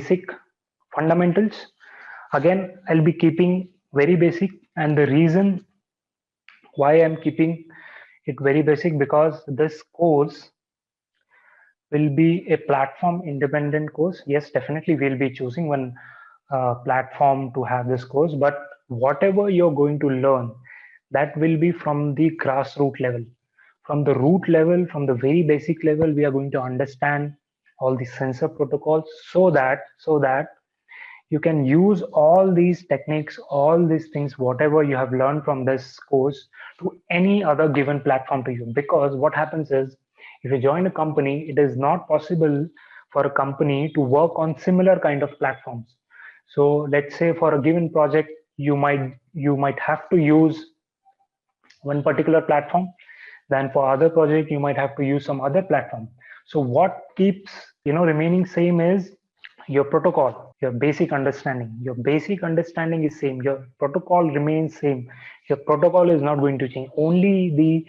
basic fundamentals. Again, I'll be keeping very basic, and the reason why I'm keeping it very basic, because this course will be a platform independent course. Yes, definitely we'll be choosing one platform to have this course, but whatever you're going to learn, that will be from the grassroots level. From the root level, from the very basic level, we are going to understand all the sensor protocols, so that you can use all these techniques, all these things, whatever you have learned from this course, to any other given platform to you. Because what happens is, if you join a company, it is not possible for a company to work on similar kind of platforms. So let's say for a given project, you might have to use one particular platform, then for other project you might have to use some other platform. So what keeps remaining same is your protocol, your basic understanding. Your basic understanding is same, your protocol remains same. Your protocol is not going to change, only the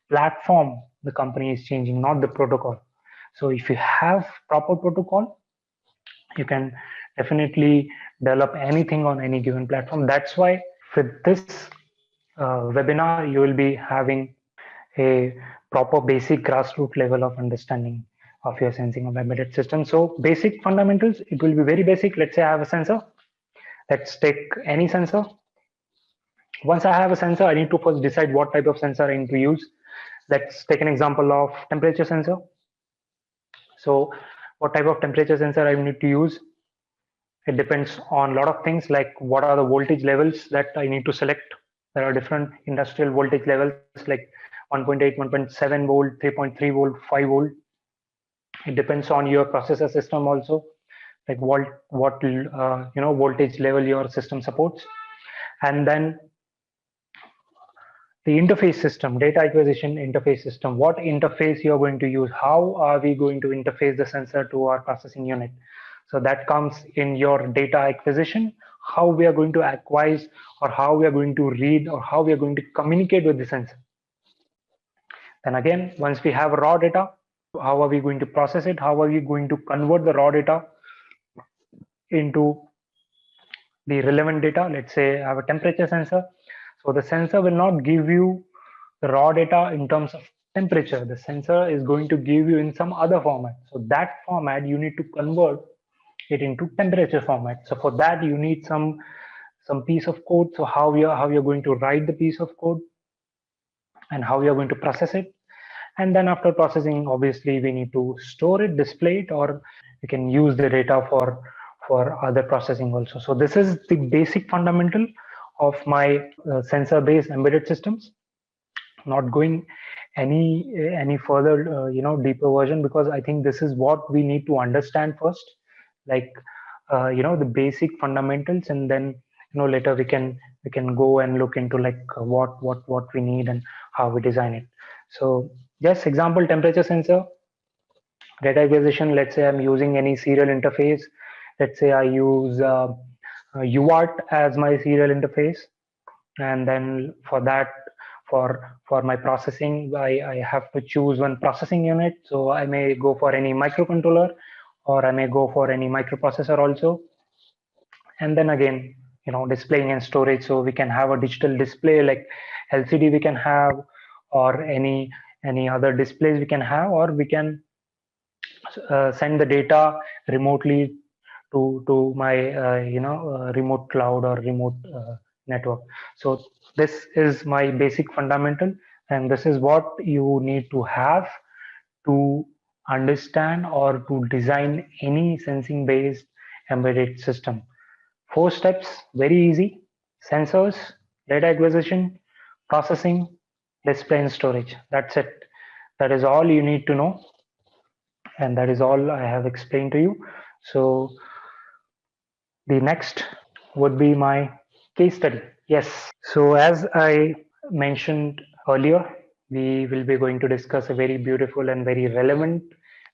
platform the company is changing, not the protocol. So if you have proper protocol, you can definitely develop anything on any given platform. That's why with this webinar you will be having a proper basic grassroots level of understanding of your sensing of embedded system. So basic fundamentals, it will be very basic. Let's say I have a sensor. Let's take any sensor. Once I have a sensor, I need to first decide what type of sensor I need to use. Let's take an example of temperature sensor. So what type of temperature sensor I need to use? It depends on a lot of things, like what are the voltage levels that I need to select. There are different industrial voltage levels like 1.8, 1.7 volt, 3.3 volt, 5 volt. It depends on your processor system also, like what voltage level your system supports. And then the interface system, data acquisition interface system, what interface you're going to use, how are we going to interface the sensor to our processing unit. So that comes in your data acquisition, how we are going to acquire, or how we are going to read, or how we are going to communicate with the sensor. Then again, once we have raw data, how are we going to process it, how are we going to convert the raw data into the relevant data. Let's say I have a temperature sensor. So the sensor will not give you the raw data in terms of temperature. The sensor is going to give you in some other format. So that format you need to convert it into temperature format. So for that you need some piece of code. So how you're going to write the piece of code and how you're going to process it. And then after processing, obviously we need to store it, display it, or we can use the data for other processing also. So this is the basic fundamental of my sensor based embedded systems. Not going any further deeper version, because I think this is what we need to understand first, like the basic fundamentals, and then later we can go and look into like what we need and how we design it. So just example, temperature sensor, data acquisition. Let's say I'm using any serial interface. Let's say I use UART as my serial interface, and then for that, for my processing, I have to choose one processing unit. So I may go for any microcontroller, or I may go for any microprocessor also. And then again, displaying and storage. So we can have a digital display like LCD we can have, or any other displays we can have, or we can send the data remotely to my remote cloud or remote network. So this is my basic fundamental, and this is what you need to have to understand or to design any sensing based embedded system. 4 steps, very easy: sensors, data acquisition, processing, display and storage. That's it. That is all you need to know, and that is all I have explained to you. So the next would be my case study. Yes. So as I mentioned earlier, we will be going to discuss a very beautiful and very relevant,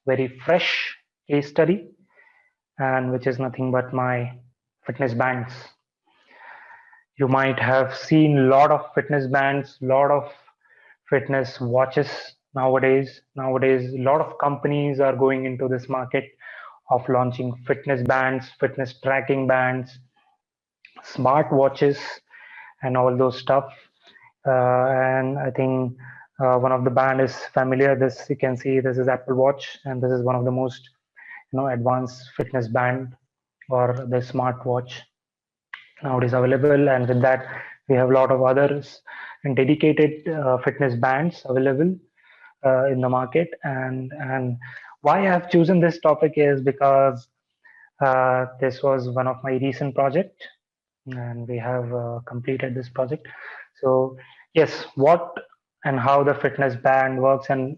very fresh case study, and which is nothing but my fitness bands. You might have seen a lot of fitness bands, lot of fitness watches nowadays. A lot of companies are going into this market of launching fitness bands, fitness tracking bands, smartwatches, and all those stuff. And I think one of the band is familiar. This you can see this is Apple Watch, and this is one of the most advanced fitness band or the smartwatch nowadays available. And with that, we have a lot of others and dedicated fitness bands available in the market. And why I have chosen this topic is because this was one of my recent project, and we have completed this project. So yes, what and how the fitness band works, and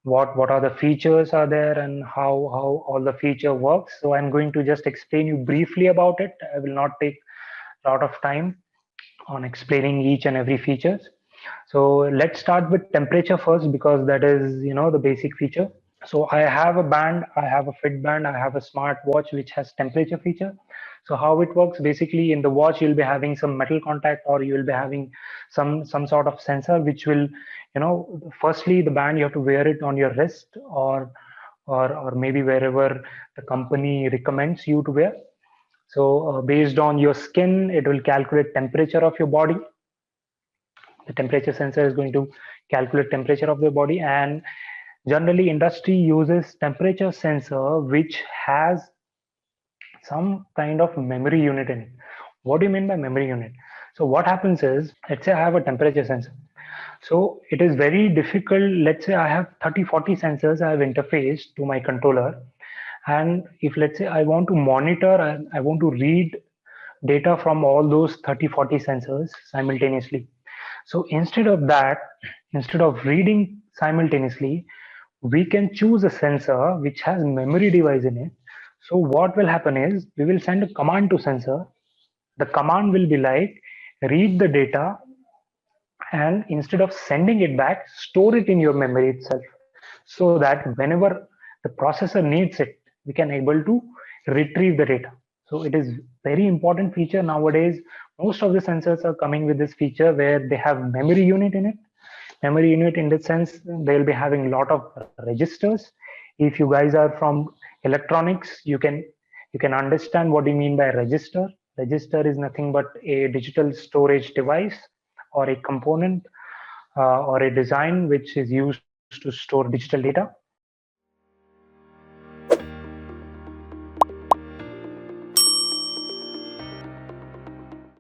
what are the features are there, and how all the feature works. So I'm going to just explain you briefly about it. I will not take a lot of time on explaining each and every features. So let's start with temperature first, because that is the basic feature. So I have a band, I have a fit band, I have a smart watch which has temperature feature. So how it works, basically in the watch you'll be having some metal contact, or you will be having some sort of sensor which will, firstly the band you have to wear it on your wrist, or maybe wherever the company recommends you to wear. So based on your skin, it will calculate temperature of your body. The temperature sensor is going to calculate temperature of the body, and generally industry uses temperature sensor which has some kind of memory unit in it. What do you mean by memory unit? So what happens is, let's say I have a temperature sensor. So it is very difficult. Let's say I have 30-40 sensors I have interfaced to my controller. And if let's say I want to monitor and I want to read data from all those 30-40 sensors simultaneously. So instead of that, instead of reading simultaneously, we can choose a sensor which has memory device in it. So what will happen is, we will send a command to sensor. The command will be like, read the data, and instead of sending it back, store it in your memory itself, so that whenever the processor needs it, we can able to retrieve the data. So it is very important feature nowadays. Most of the sensors are coming with this feature where they have memory unit in it. Memory unit in the sense, they'll be having a lot of registers. If you guys are from electronics, you can understand what you mean by register. Register is nothing but a digital storage device, or a component, or a design which is used to store digital data.